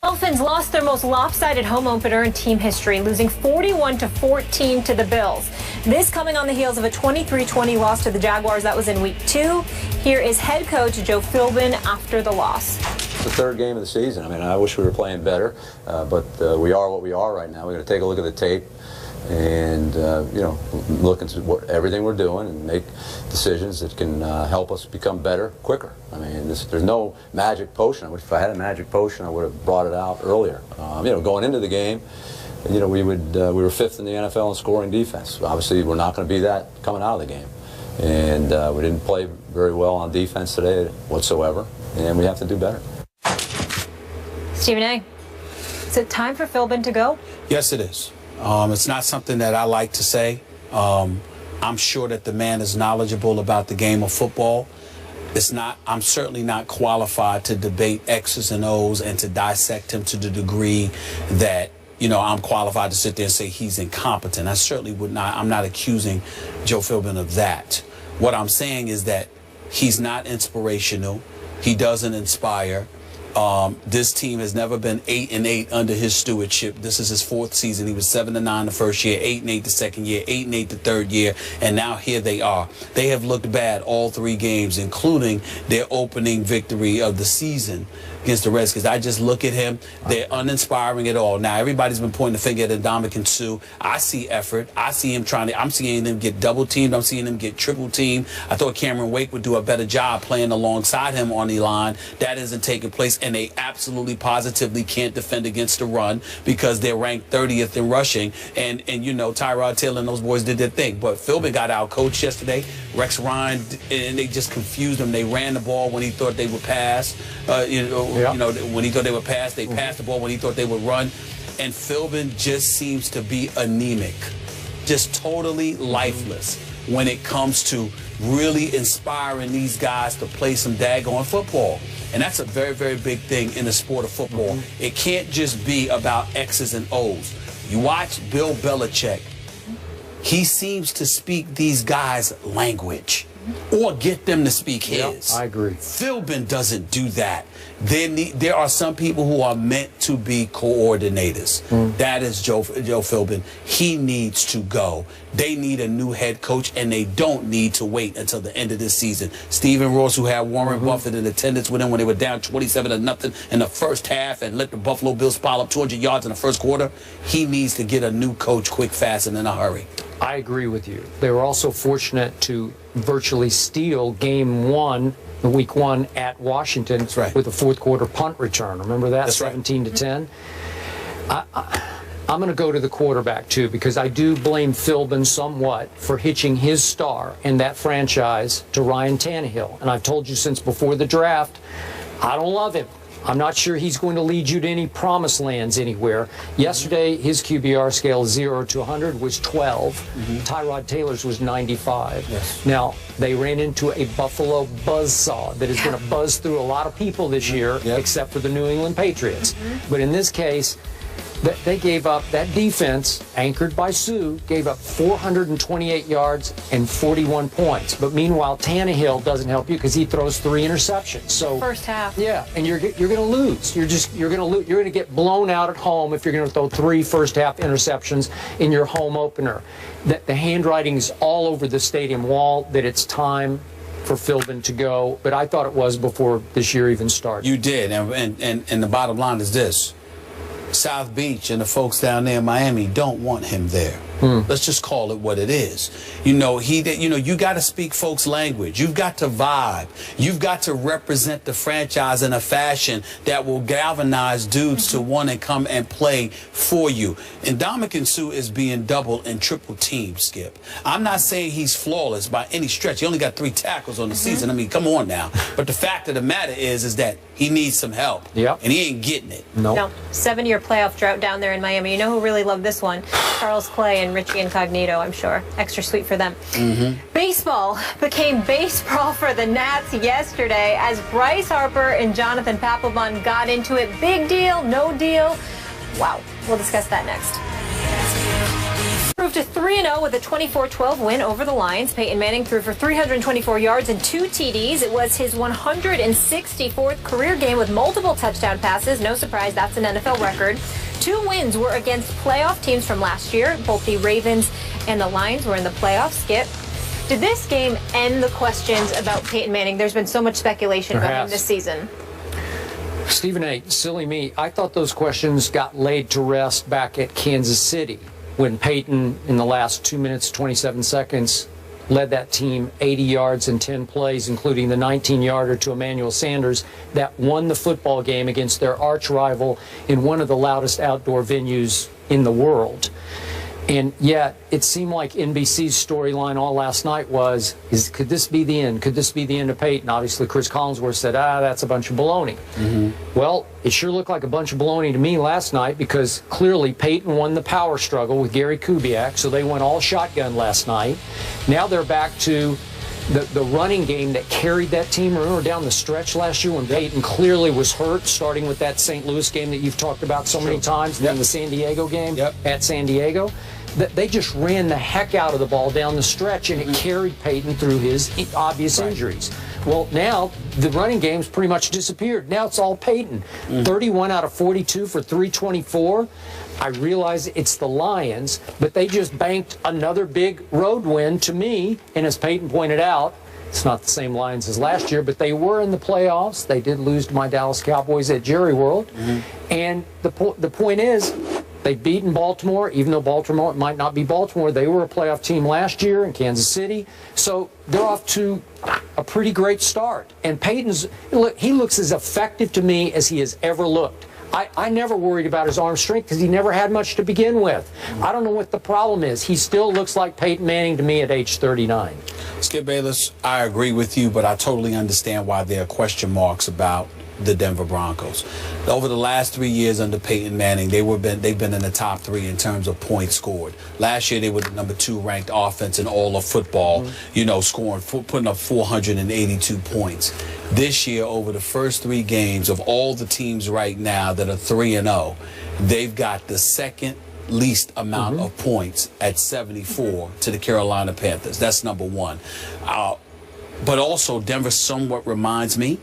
Dolphins lost their most lopsided home opener in team history, losing 41-14 to the Bills. This coming on the heels of a 23-20 loss to the Jaguars. That was in week 2. Here is head coach Joe Philbin after the loss. It's the third game of the season. I mean, I wish we were playing better, but we are what we are right now. We're going to take a look at the tape and look into everything we're doing and make decisions that can help us become better quicker. I mean, there's no magic potion. If I had a magic potion, I would have brought it out earlier. Going into the game, we were 5th in the NFL in scoring defense. Obviously, we're not going to be that coming out of the game, and we didn't play very well on defense today whatsoever, and we have to do better. Stephen A., is it time for Philbin to go? Yes, it is. It's not something that I like to say. I'm sure that the man is knowledgeable about the game of football. I'm certainly not qualified to debate X's and O's and to dissect him to the degree that, I'm qualified to sit there and say he's incompetent. I certainly would not. I'm not accusing Joe Philbin of that. What I'm saying is that he's not inspirational. He doesn't inspire. This team has never been 8-8 under his stewardship. This is his 4th season. He was 7-9 the first year, 8-8 the second year, 8-8 the third year, and now here they are. They have looked bad all 3 games, including their opening victory of the season against the Redskins. I just look at him. They're uninspiring at all. Now, everybody's been pointing the finger at Ndamukong Suh. I see effort. I see him I'm seeing him get double-teamed. I'm seeing him get triple-teamed. I thought Cameron Wake would do a better job playing alongside him on the line. That isn't taking place, and they absolutely positively can't defend against the run because they're ranked 30th in rushing. And Tyrod Taylor and those boys did their thing. But Philbin got out-coached yesterday. Rex Ryan, and they just confused him. They ran the ball when he thought they would pass. When he thought they would pass, they passed the ball when he thought they would run. And Philbin just seems to be anemic, just totally lifeless when it comes to really inspiring these guys to play some daggone football. And that's a very, very big thing in the sport of football. It can't just be about X's and O's. You watch Bill Belichick. He seems to speak these guys' language or get them to speak his. I agree. Philbin doesn't do that. There are some people who are meant to be coordinators. That is Joe Philbin. He needs to go. They need a new head coach, and they don't need to wait until the end of this season. Stephen Ross, who had Warren Buffett in attendance with him when they were down 27-0 in the first half and let the Buffalo Bills pile up 200 yards in the first quarter, he needs to get a new coach quick, fast, and in a hurry. I agree with you. They were also fortunate to virtually steal game 1, week 1 at Washington with a 4th quarter punt return. Remember that? That's 17-10. I'm going to go to the quarterback too, because I do blame Philbin somewhat for hitching his star in that franchise to Ryan Tannehill. And I've told you since before the draft, I don't love him. I'm not sure he's going to lead you to any promised lands anywhere. Yesterday, his QBR scale 0 to 100 was 12. Tyrod Taylor's was 95. Yes. Now, they ran into a Buffalo buzzsaw that is going to buzz through a lot of people this year, except for the New England Patriots. But in this case, they gave up, that defense, anchored by Suh, gave up 428 yards and 41 points. But meanwhile, Tannehill doesn't help you because he throws 3 interceptions. So first half. Yeah, and you're going to lose. You're going to lose. You're going to get blown out at home if you're going to throw 3 first half interceptions in your home opener. The handwriting is all over the stadium wall that it's time for Philbin to go. But I thought it was before this year even started. You did, and the bottom line is this. South Beach and the folks down there in Miami don't want him there. Let's just call it what it is. You got to speak folks' language. You've got to vibe. You've got to represent the franchise in a fashion that will galvanize dudes to want to come and play for you. And Ndamukong Suh is being double and triple teamed, Skip. I'm not saying he's flawless by any stretch. He only got 3 tackles on the season. I mean, come on now. But the fact of the matter is that he needs some help. Yep. And he ain't getting it. No. 7-year playoff drought down there in Miami. You know who really loved this one? Charles Clay and Richie Incognito, I'm sure. Extra sweet for them. Baseball became baseball for the Nats yesterday as Bryce Harper and Jonathan Papelbon got into it. Big deal, no deal. Wow. We'll discuss that next. Moved to 3-0 with a 24-12 win over the Lions. Peyton Manning threw for 324 yards and 2 TDs. It was his 164th career game with multiple touchdown passes. No surprise, that's an NFL record. 2 wins were against playoff teams from last year. Both the Ravens and the Lions were in the playoffs. Skip, did this game end the questions about Peyton Manning? There's been so much speculation about him this season. Stephen A., silly me, I thought those questions got laid to rest back at Kansas City when Peyton, in the last 2 minutes, 27 seconds, led that team 80 yards in 10 plays, including the 19-yarder to Emmanuel Sanders that won the football game against their arch rival in one of the loudest outdoor venues in the world. And yet, it seemed like NBC's storyline all last night was, could this be the end? Could this be the end of Peyton? Obviously, Chris Collinsworth said, that's a bunch of baloney. Well, it sure looked like a bunch of baloney to me last night because clearly Peyton won the power struggle with Gary Kubiak, so they went all shotgun last night. Now they're back to the running game that carried that team. Remember down the stretch last year when Peyton clearly was hurt, starting with that St. Louis game that you've talked about so many times, then the San Diego game at San Diego. They just ran the heck out of the ball down the stretch, and it carried Peyton through his obvious injuries. Well, now the running game's pretty much disappeared. Now it's all Peyton. 31 out of 42 for 324. I realize it's the Lions, but they just banked another big road win to me. And as Peyton pointed out, it's not the same Lions as last year, but they were in the playoffs. They did lose to my Dallas Cowboys at Jerry World. And the point is, they've beaten Baltimore, even though Baltimore might not be Baltimore. They were a playoff team last year in Kansas City. So they're off to a pretty great start. And Peyton's, look, he looks as effective to me as he has ever looked. I never worried about his arm strength because he never had much to begin with. I don't know what the problem is. He still looks like Peyton Manning to me at age 39. Skip Bayless, I agree with you, but I totally understand why there are question marks about the Denver Broncos. Over the last 3 years under Peyton Manning, they've been in the top 3 in terms of points scored. Last year, they were the number 2 ranked offense in all of football, putting up 482 points. This year, over the first 3 games of all the teams right now that are 3-0, they've got the second least amount of points at 74 to the Carolina Panthers. That's number 1. But also, Denver somewhat reminds me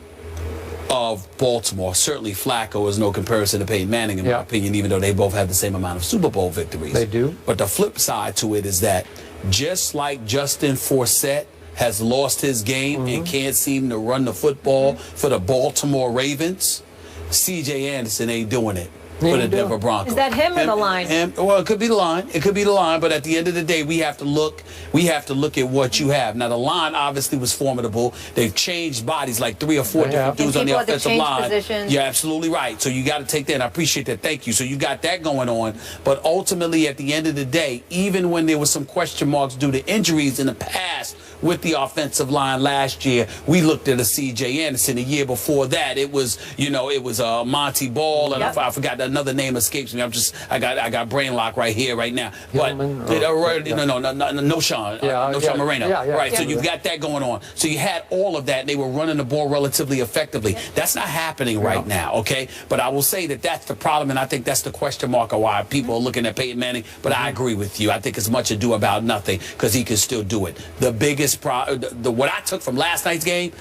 of Baltimore. Certainly Flacco is no comparison to Peyton Manning in my opinion, even though they both have the same amount of Super Bowl victories. They do. But the flip side to it is that just like Justin Forsett has lost his game and can't seem to run the football for the Baltimore Ravens, C.J. Anderson ain't doing it for the Denver Broncos. Is that him or the line? Well, it could be the line. It could be the line. But at the end of the day, we have to look. We have to look at what you have. Now, the line obviously was formidable. They've changed bodies like 3 or 4 different dudes on the offensive line. Positions. You're absolutely right. So you got to take that. And I appreciate that. Thank you. So you got that going on. But ultimately, at the end of the day, even when there was some question marks due to injuries in the past with the offensive line last year, we looked at a C.J. Anderson. The year before that, it was Monty Ball, and I forgot another name escapes me. I got brain lock right here, right now. But no Sean Moreno. Right. So you've got that going on. So you had all of that. They were running the ball relatively effectively. That's not happening right now. Okay. But I will say that that's the problem, and I think that's the question mark of why people are looking at Peyton Manning. But I agree with you. I think it's much ado about nothing because he can still do it. The biggest what I took from last night's game,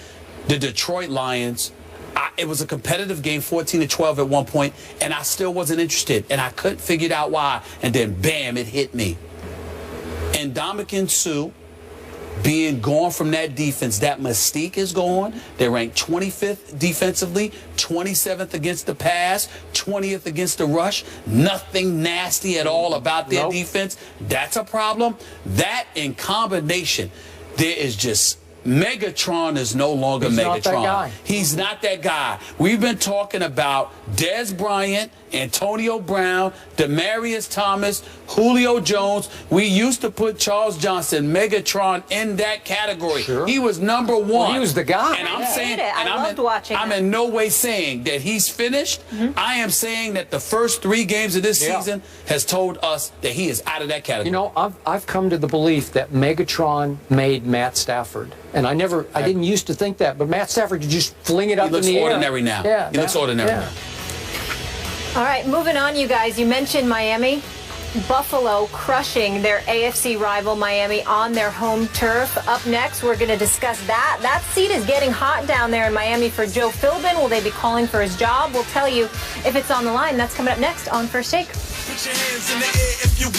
the Detroit Lions. It was a competitive game, 14-12 at one point, and I still wasn't interested, and I couldn't figure out why. And then, bam, it hit me. And Ndamukong Suh being gone from that defense, that mystique is gone. They're ranked 25th defensively, 27th against the pass, 20th against the rush. Nothing nasty at all about their defense. That's a problem. That in combination, there is just... Megatron is no longer Megatron. Not that guy. He's not that guy. We've been talking about Dez Bryant, Antonio Brown, Demaryius Thomas, Julio Jones. We used to put Charles Johnson, Megatron, in that category. Sure. He was number 1. Well, he was the guy. And I'm saying, I loved watching I'm him. in no way saying that he's finished. I am saying that the first 3 games of this season has told us that he is out of that category. You know, I've come to the belief that Megatron made Matt Stafford. And I didn't used to think that, but Matt Stafford could just fling it up in the air. He looks ordinary now. Yeah, he looks ordinary now. All right, moving on, you guys. You mentioned Miami. Buffalo crushing their AFC rival Miami on their home turf. Up next, we're going to discuss that. That seat is getting hot down there in Miami for Joe Philbin. Will they be calling for his job? We'll tell you if it's on the line. That's coming up next on First Take. Put your hands in the air if you